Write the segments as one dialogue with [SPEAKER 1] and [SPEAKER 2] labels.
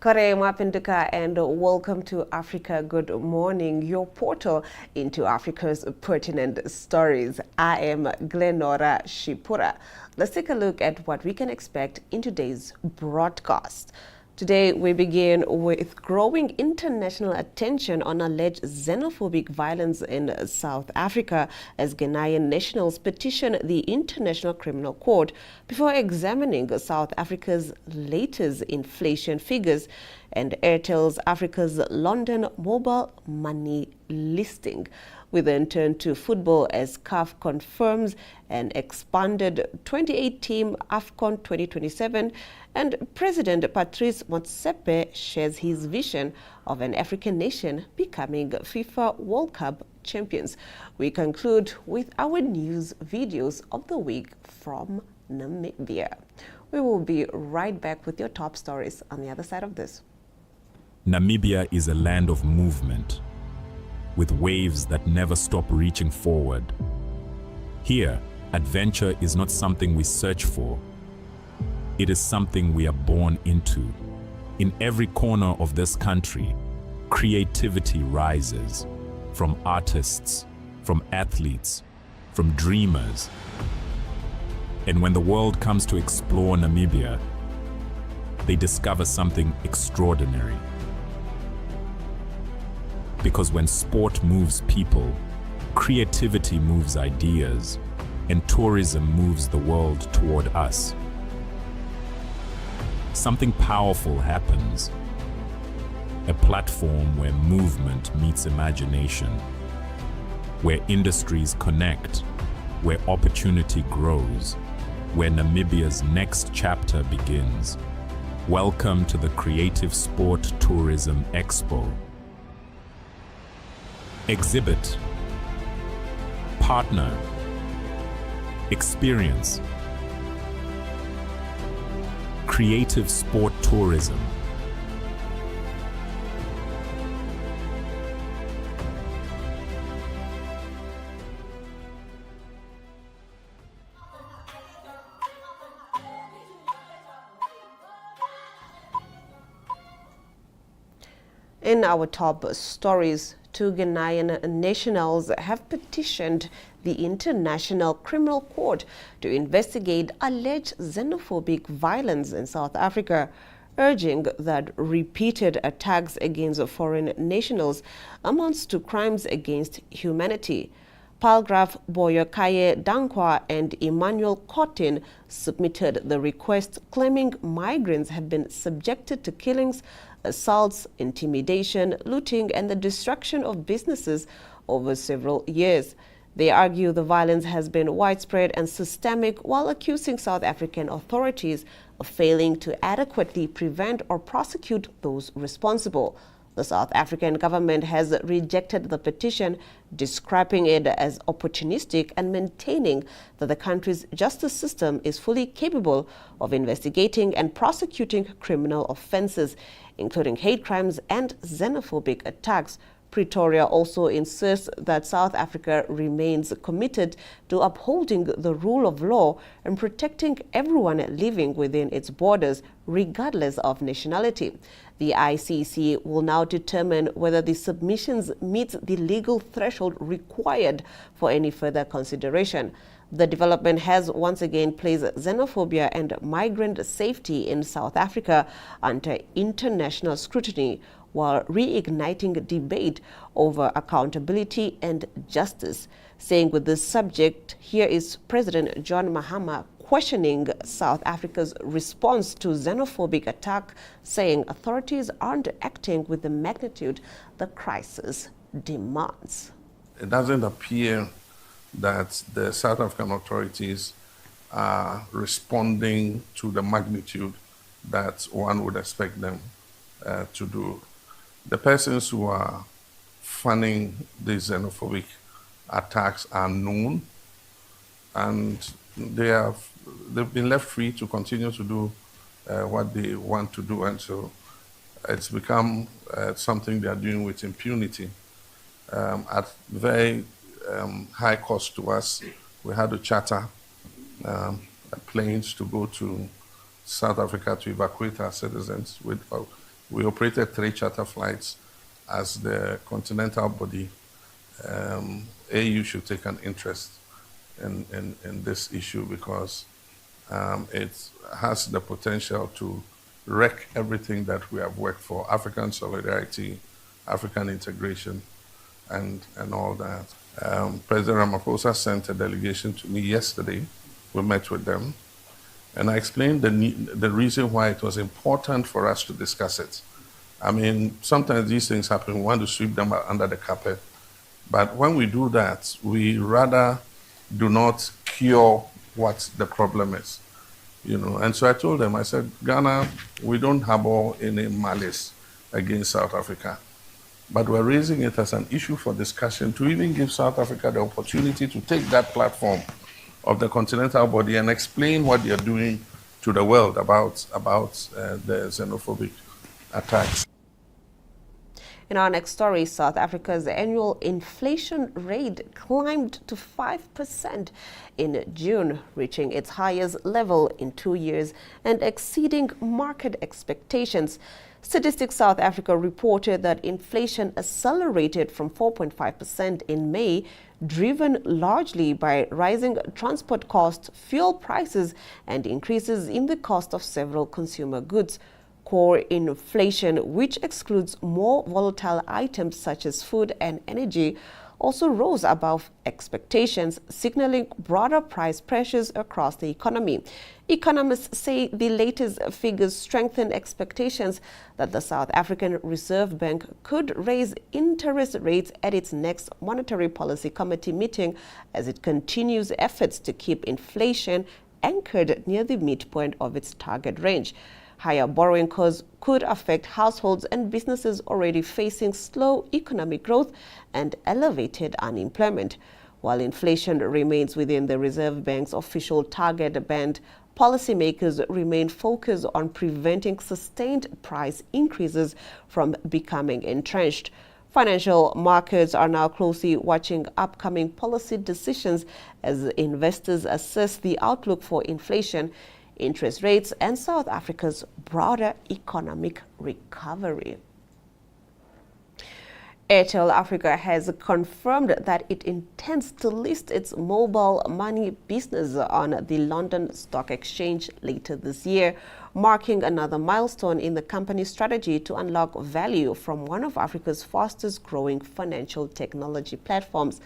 [SPEAKER 1] Kore Mapinduka and welcome to Africa Good Morning, your portal into Africa's pertinent stories. I am Glenora Shipura. Let's take a look at what we can expect in today's broadcast. Today, we begin with growing international attention on alleged xenophobic violence in South Africa as Ghanaian nationals petition the International Criminal Court before examining South Africa's latest inflation figures and Airtel Africa's London mobile money listing. We then turn to football as CAF confirms an expanded 28-team AFCON 2027 and President Patrice Motsepe shares his vision of an African nation becoming FIFA World Cup champions. We conclude with our news videos of the week from Namibia. We will be right back with your top stories on the other side of this.
[SPEAKER 2] Namibia is a land of movement, with waves that never stop reaching forward. Here, adventure is not something we search for. It is something we are born into. In every corner of this country, creativity rises, from artists, from athletes, from dreamers. And when the world comes to explore Namibia, they discover something extraordinary. Because when sport moves people, creativity moves ideas, and tourism moves the world toward us. Something powerful happens. A platform where movement meets imagination, where industries connect, where opportunity grows, where Namibia's next chapter begins. Welcome to the Creative Sport Tourism Expo. Exhibit, partner, experience. Creative sport tourism.
[SPEAKER 1] In our top stories, two Ghanaian nationals have petitioned the International Criminal Court to investigate alleged xenophobic violence in South Africa, urging that repeated attacks against foreign nationals amounts to crimes against humanity. Palgraf Boyokaye Dankwa and Emmanuel Cotton submitted the request, claiming migrants have been subjected to killings, assaults, intimidation, looting, and the destruction of businesses over several years. They argue the violence has been widespread and systemic, while accusing South African authorities of failing to adequately prevent or prosecute those responsible. The South African government has rejected the petition, describing it as opportunistic and maintaining that the country's justice system is fully capable of investigating and prosecuting criminal offenses, including hate crimes and xenophobic attacks. Pretoria also insists that South Africa remains committed to upholding the rule of law and protecting everyone living within its borders, regardless of nationality. The ICC will now determine whether the submissions meet the legal threshold required for any further consideration. The development has once again placed xenophobia and migrant safety in South Africa under international scrutiny, while reigniting debate over accountability and justice. Saying with this subject, here is President John Mahama questioning South Africa's response to xenophobic attack, saying authorities aren't acting with the magnitude the crisis demands.
[SPEAKER 3] It doesn't appear that the South African authorities are responding to the magnitude that one would expect them to do. The persons who are funding these xenophobic attacks are known, and they've been left free to continue to do what they want to do, and so it's become something they are doing with impunity at very high cost to us. We had to charter planes to go to South Africa to evacuate our citizens with We operated 3 charter flights. As the continental body, AU should take an interest in this issue because it has the potential to wreck everything that we have worked for: African solidarity, African integration, and all that. President Ramaphosa sent a delegation to me yesterday. We met with them, and I explained the reason why it was important for us to discuss it. I mean, sometimes these things happen. We want to sweep them under the carpet. But when we do that, we rather do not cure what the problem is. And so I told them, I said, Ghana, we don't harbor any malice against South Africa. But we're raising it as an issue for discussion to even give South Africa the opportunity to take that platform of the continental body and explain what they're doing to the world about the xenophobic attacks.
[SPEAKER 1] In our next story, South Africa's annual inflation rate climbed to 5% in June, reaching its highest level in 2 years and exceeding market expectations. Statistics South Africa reported that inflation accelerated from 4.5% in May, driven largely by rising transport costs, fuel prices, and increases in the cost of several consumer goods. Core inflation, which excludes more volatile items such as food and energy, also rose above expectations, signaling broader price pressures across the economy. Economists say the latest figures strengthen expectations that the South African Reserve Bank could raise interest rates at its next Monetary Policy Committee meeting as it continues efforts to keep inflation anchored near the midpoint of its target range. Higher borrowing costs could affect households and businesses already facing slow economic growth and elevated unemployment. While inflation remains within the Reserve Bank's official target band, policymakers remain focused on preventing sustained price increases from becoming entrenched. Financial markets are now closely watching upcoming policy decisions as investors assess the outlook for inflation, interest rates, and South Africa's broader economic recovery. Airtel Africa has confirmed that it intends to list its mobile money business on the London Stock Exchange later this year, marking another milestone in the company's strategy to unlock value from one of Africa's fastest growing financial technology platforms.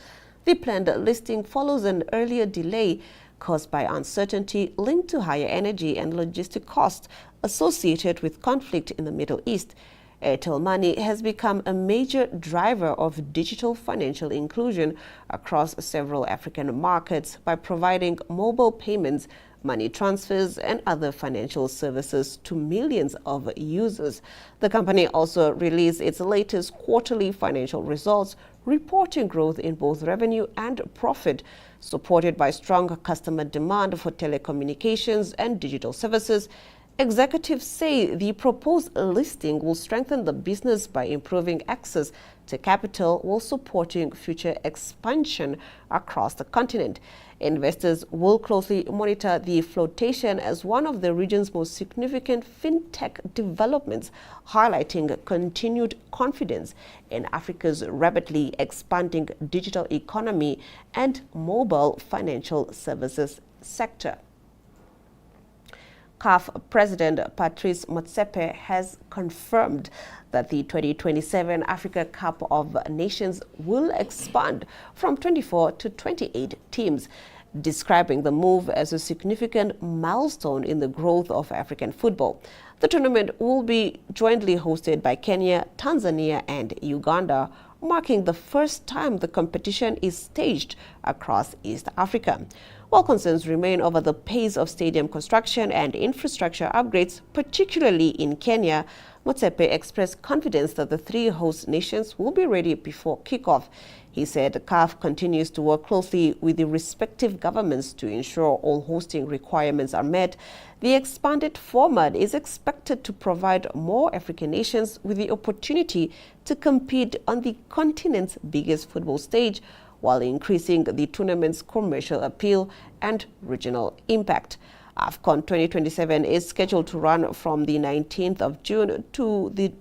[SPEAKER 1] The planned listing follows an earlier delay caused by uncertainty linked to higher energy and logistic costs associated with conflict in the Middle East. Airtel Money has become a major driver of digital financial inclusion across several African markets by providing mobile payments, money transfers, and other financial services to millions of users. The company also released its latest quarterly financial results, reporting growth in both revenue and profit, supported by strong customer demand for telecommunications and digital services. Executives say the proposed listing will strengthen the business by improving access to capital while supporting future expansion across the continent. Investors will closely monitor the flotation as one of the region's most significant fintech developments, highlighting continued confidence in Africa's rapidly expanding digital economy and mobile financial services sector. CAF President Patrice Motsepe has confirmed that the 2027 Africa Cup of Nations will expand from 24 to 28 teams, describing the move as a significant milestone in the growth of African football. The tournament will be jointly hosted by Kenya, Tanzania, and Uganda, marking the first time the competition is staged across East Africa. While concerns remain over the pace of stadium construction and infrastructure upgrades, particularly in Kenya, Motsepe expressed confidence that the three host nations will be ready before kickoff. He said CAF continues to work closely with the respective governments to ensure all hosting requirements are met. The expanded format is expected to provide more African nations with the opportunity to compete on the continent's biggest football stage, while increasing the tournament's commercial appeal and regional impact. AFCON 2027 is scheduled to run from the 19th of June to the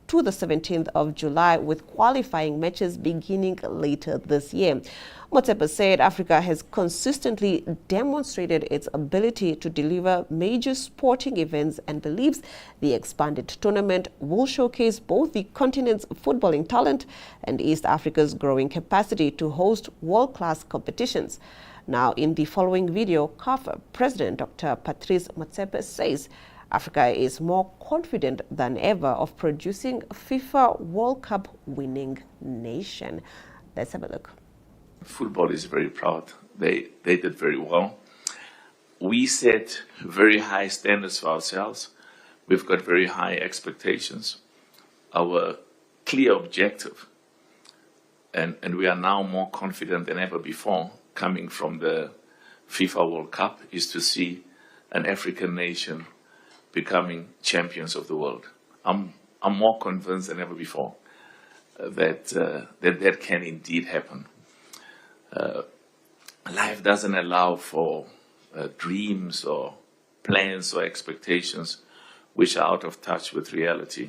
[SPEAKER 1] 17th of July, with qualifying matches beginning later this year. Motsepe said Africa has consistently demonstrated its ability to deliver major sporting events and believes the expanded tournament will showcase both the continent's footballing talent and East Africa's growing capacity to host world-class competitions. Now, in the following video, CAF President Dr. Patrice Motsepe says Africa is more confident than ever of producing a FIFA World Cup winning nation. Let's have a look.
[SPEAKER 4] Football is very proud. They did very well. We set very high standards for ourselves. We've got very high expectations. Our clear objective, and we are now more confident than ever before, coming from the FIFA World Cup, is to see an African nation becoming champions of the world. I'm more convinced than ever before that can indeed happen. Life doesn't allow for dreams or plans or expectations which are out of touch with reality.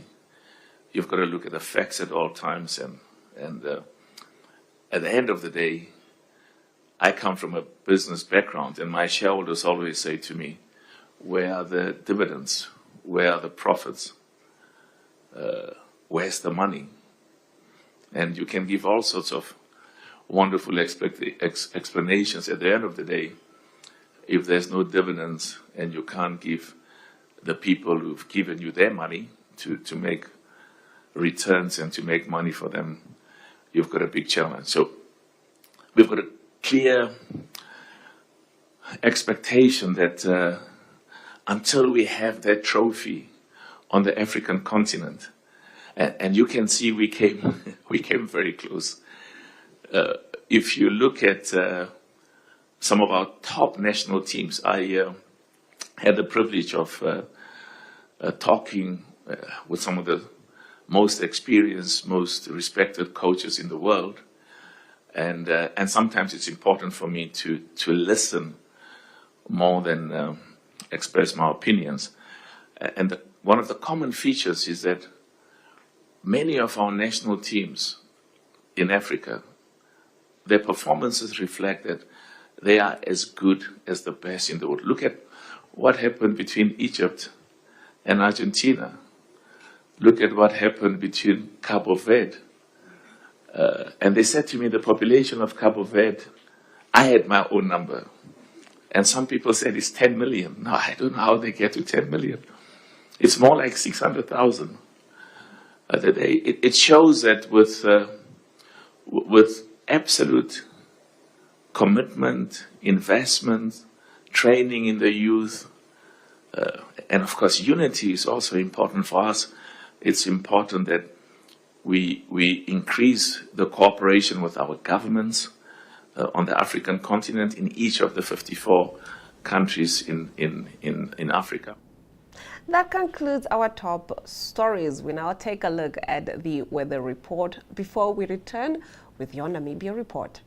[SPEAKER 4] You've got to look at the facts at all times, and at the end of the day, I come from a business background, and my shareholders always say to me, where are the dividends? Where are the profits? Where's the money? And you can give all sorts of wonderful explanations. At the end of the day, if there's no dividends and you can't give the people who've given you their money to make returns and to make money for them, you've got a big challenge. So we've got a clear expectation that until we have that trophy on the African continent, and you can see we came very close. If you look at some of our top national teams, I had the privilege of talking with some of the most experienced, most respected coaches in the world, and sometimes it's important for me to listen more than express my opinions. And one of the common features is that many of our national teams in Africa, their performances reflect that they are as good as the best in the world. Look at what happened between Egypt and Argentina. Look at what happened between Cabo Verde. And they said to me, the population of Cabo Verde, I had my own number. And some people said it's 10 million. No, I don't know how they get to 10 million. It's more like 600,000 a day. It shows that with absolute commitment, investment, training in the youth, and of course unity is also important for us. It's important that we increase the cooperation with our governments on the African continent, in each of the 54 countries in Africa.
[SPEAKER 1] That concludes our top stories. We now take a look at the weather report before we return with your Namibia report.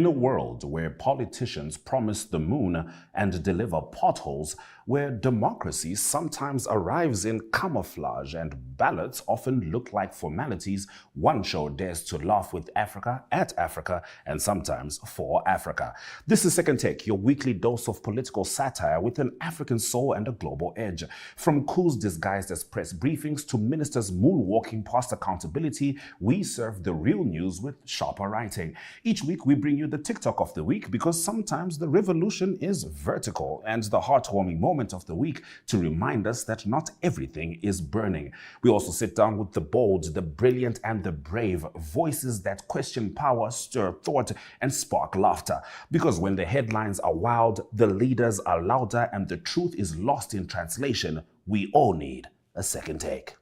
[SPEAKER 5] In a world where politicians promise the moon and deliver potholes, where democracy sometimes arrives in camouflage and ballots often look like formalities, one show dares to laugh with Africa, at Africa, and sometimes for Africa. This is Second Take, your weekly dose of political satire with an African soul and a global edge. From coups disguised as press briefings to ministers moonwalking past accountability, we serve the real news with sharper writing. Each week we bring you the TikTok of the week because sometimes the revolution is vertical, and the heartwarming moment of the week to remind us that not everything is burning. We also sit down with the bold, the brilliant, and the brave, voices that question power, stir thought, and spark laughter. Because when the headlines are wild, the leaders are louder, and the truth is lost in translation, we all need a second take.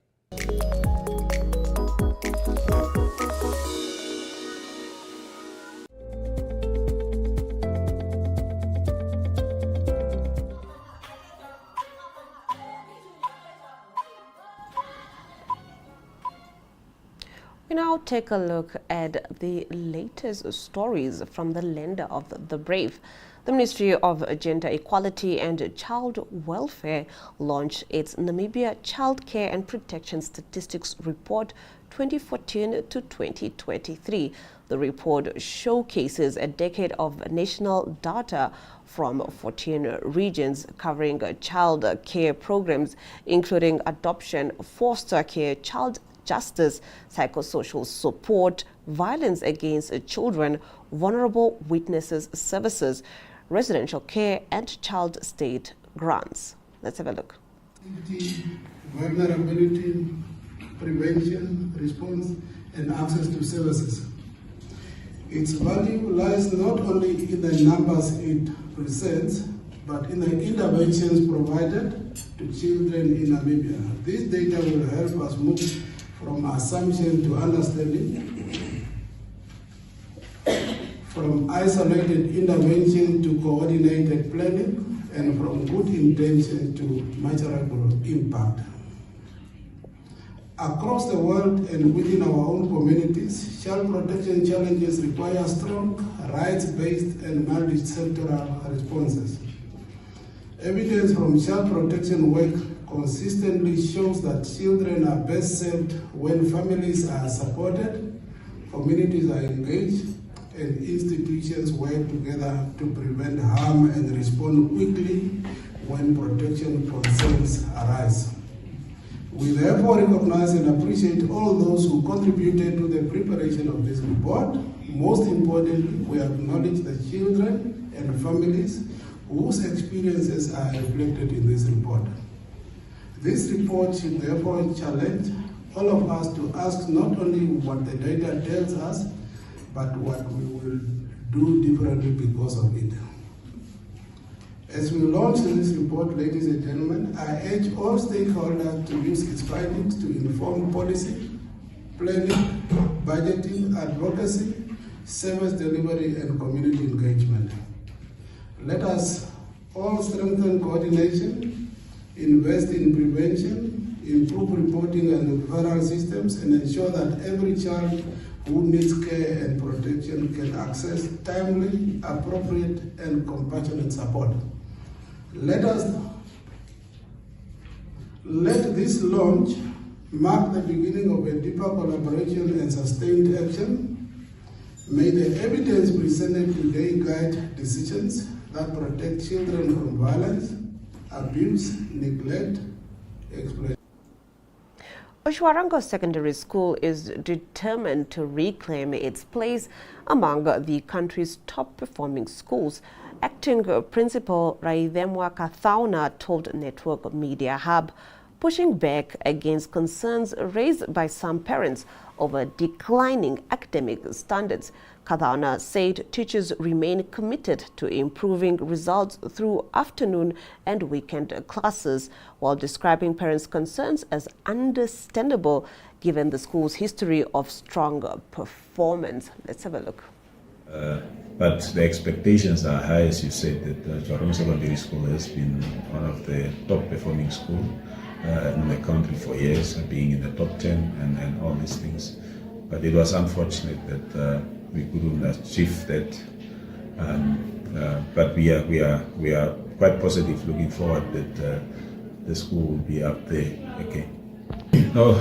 [SPEAKER 1] We now take a look at the latest stories from the lender of the brave. The Ministry of Gender Equality and Child Welfare launched its Namibia Child Care and Protection Statistics Report 2014 to 2023. The report showcases a decade of national data from 14 regions covering child care programs, including adoption, foster care, child justice, psychosocial support, violence against children, vulnerable witnesses services, residential care, and child state grants. Let's have a look.
[SPEAKER 6] Vulnerability, prevention, response, and access to services. Its value lies not only in the numbers it presents, but in the interventions provided to children in Namibia. This data will help us move from assumption to understanding, from isolated intervention to coordinated planning, and from good intention to measurable impact. Across the world and within our own communities, child protection challenges require strong, rights-based and multi-sectoral responses. Evidence from child protection work consistently shows that children are best served when families are supported, communities are engaged, and institutions work together to prevent harm and respond quickly when protection concerns arise. We therefore recognize and appreciate all those who contributed to the preparation of this report. Most importantly, we acknowledge the children and families whose experiences are reflected in this report. This report should therefore challenge all of us to ask not only what the data tells us, but what we will do differently because of it. As we launch this report, ladies and gentlemen, I urge all stakeholders to use its findings to inform policy, planning, budgeting, advocacy, service delivery, and community engagement. Let us all strengthen coordination, invest in prevention, improve reporting and referral systems, and ensure that every child who needs care and protection can access timely, appropriate, and compassionate support. Let this launch mark the beginning of a deeper collaboration and sustained action. May the evidence presented today guide decisions that protect children from violence, abuse, neglect, exploitation.
[SPEAKER 1] Oshwarango Secondary School is determined to reclaim its place among the country's top-performing schools. Acting Principal Raidemwa Kathauna told Network Media Hub, pushing back against concerns raised by some parents over declining academic standards. Kathauna said teachers remain committed to improving results through afternoon and weekend classes, while describing parents' concerns as understandable given the school's history of strong performance. Let's have a look.
[SPEAKER 7] But the expectations are high, as you said, that Oshwarango Secondary School has been one of the top performing schools in the country for years, being in the top 10 and all these things. But it was unfortunate that we couldn't achieve that But we are quite positive, looking forward that the school will be up there again. No,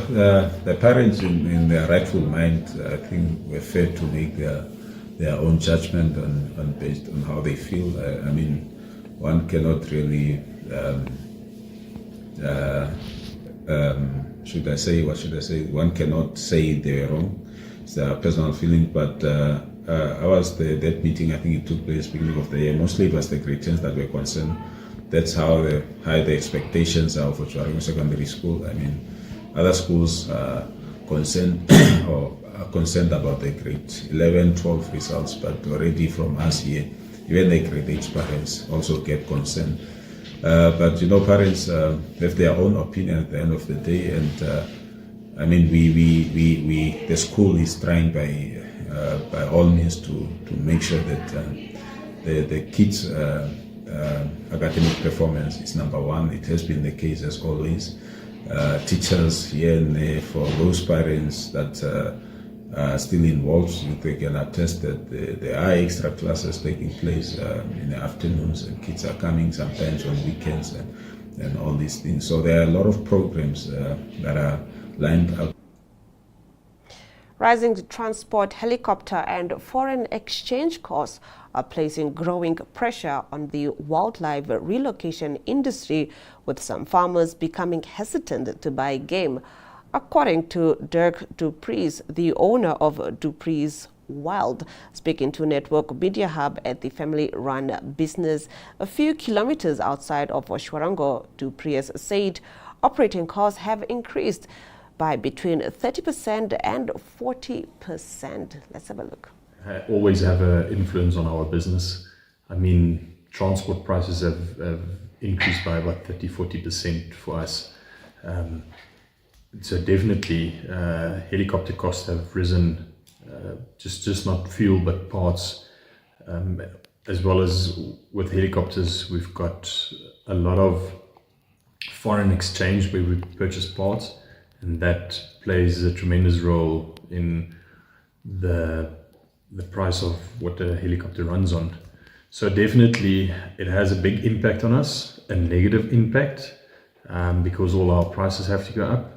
[SPEAKER 7] the parents in their rightful mind, I think, were fair to make their own judgment on based on how they feel. I mean, one cannot really, one cannot say they were wrong. It's their personal feeling, but that meeting, I think it took place beginning of the year. Mostly it was the Christians that were concerned. That's how the expectations are for Chwareng Secondary School. I mean, other schools are concerned or are concerned about the grade 11, 12 results, but already from us here, even the grade 8 parents also get concerned. But parents have their own opinion at the end of the day, and I mean, the school is trying by all means to make sure that the kids' academic performance is number one. It has been the case as always. Teachers here and there, for those parents that are still involved, they can attest that there are extra classes taking place in the afternoons, and kids are coming sometimes on weekends and all these things. So there are a lot of programs that are lined up.
[SPEAKER 1] Rising transport, helicopter and foreign exchange costs are placing growing pressure on the wildlife relocation industry, with some farmers becoming hesitant to buy game. According to Dirk du Preez, the owner of Du Preez Wild, speaking to Network Media Hub at the family-run business a few kilometers outside of Shwarango, Du Preez said operating costs have increased by between 30% and 40%. Let's have a look.
[SPEAKER 8] Always have an influence on our business. I mean, transport prices have increased by about 30-40% for us. So definitely helicopter costs have risen, just not fuel but parts. As well as with helicopters, we've got a lot of foreign exchange where we purchase parts, and that plays a tremendous role in the price of what the helicopter runs on. So definitely it has a big impact on us, a negative impact, because all our prices have to go up.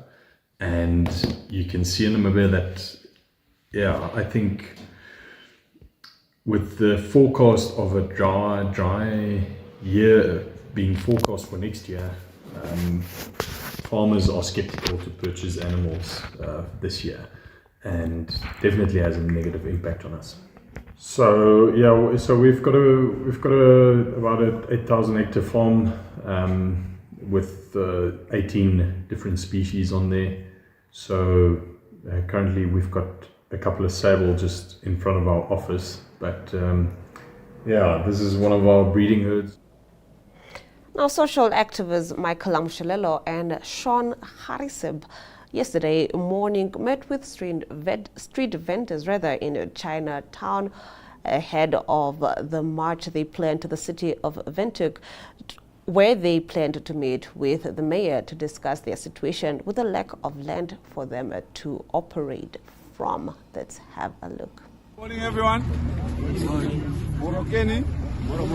[SPEAKER 8] And you can see in Namibia that, yeah, I think with the forecast of a dry year being forecast for next year, farmers are skeptical to purchase animals this year, and definitely has a negative impact on us. So yeah, so we've got about a 8,000 hectare farm with 18 different species on there. So currently we've got a couple of sable just in front of our office, but yeah, this is one of our breeding herds.
[SPEAKER 1] Now, social activists Michael Amshelelo and Sean Hariseb yesterday morning met with street vendors in Chinatown ahead of the march they planned to the city of Windhoek, where they planned to meet with the mayor to discuss their situation with the lack of land for them to operate from. Let's have a look.
[SPEAKER 9] Good morning, everyone. Good morning. Morokeni. Moro.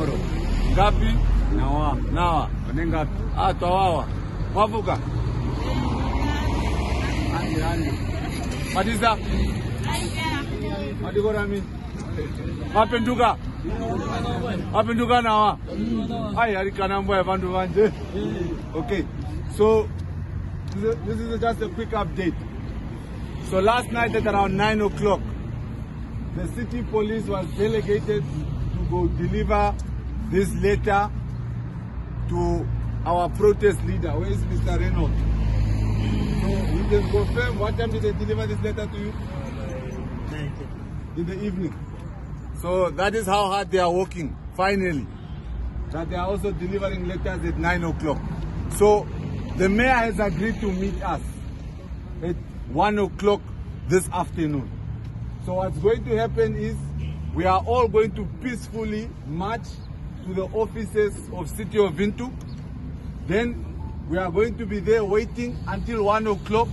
[SPEAKER 9] Gapi. Nawa. Onengapi. Tawawa. Wavuka. Andi. Madisa. Madigorami. Mapenduka. Mapenduka nawa. Ai arikanambo yabantu banje. Okay. So this is just a quick update. So last night at around 9 o'clock, the city police was delegated to go deliver this letter to our protest leader. Where is Mr. Reynolds? So you can confirm what time did they deliver this letter to you? In the evening. So that is how hard they are working, finally. That they are also delivering letters at 9 o'clock. So the mayor has agreed to meet us at 1 o'clock this afternoon. So what's going to happen is we are all going to peacefully march to the offices of City of Windhoek. Then we are going to be there waiting until 1 o'clock.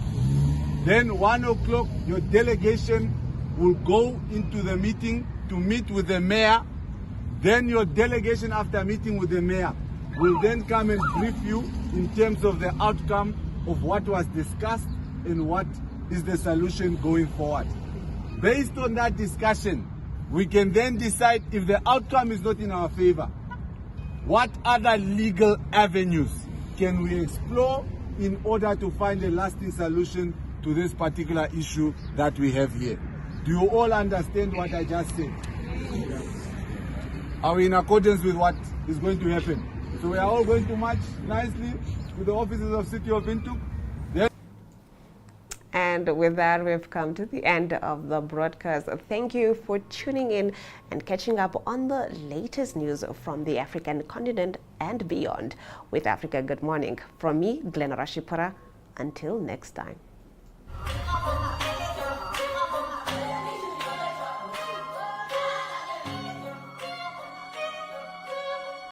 [SPEAKER 9] Then 1 o'clock, your delegation will go into the meeting to meet with the mayor Then your delegation, after meeting with the mayor, will then come and brief you in terms of the outcome of what was discussed and what is the solution going forward. Based on that discussion, we can then decide if the outcome is not in our favor, what other legal avenues can we explore in order to find a lasting solution to this particular issue that we have here. Do you all understand what I just said? Are we in accordance with what is going to happen? So we are all going to march nicely to the offices of City of Windhoek.
[SPEAKER 1] And with that, we've come to the end of the broadcast. Thank you for tuning in and catching up on the latest news from the African continent and beyond. With Africa Good Morning. From me, Glenn Rashipura. Until next time.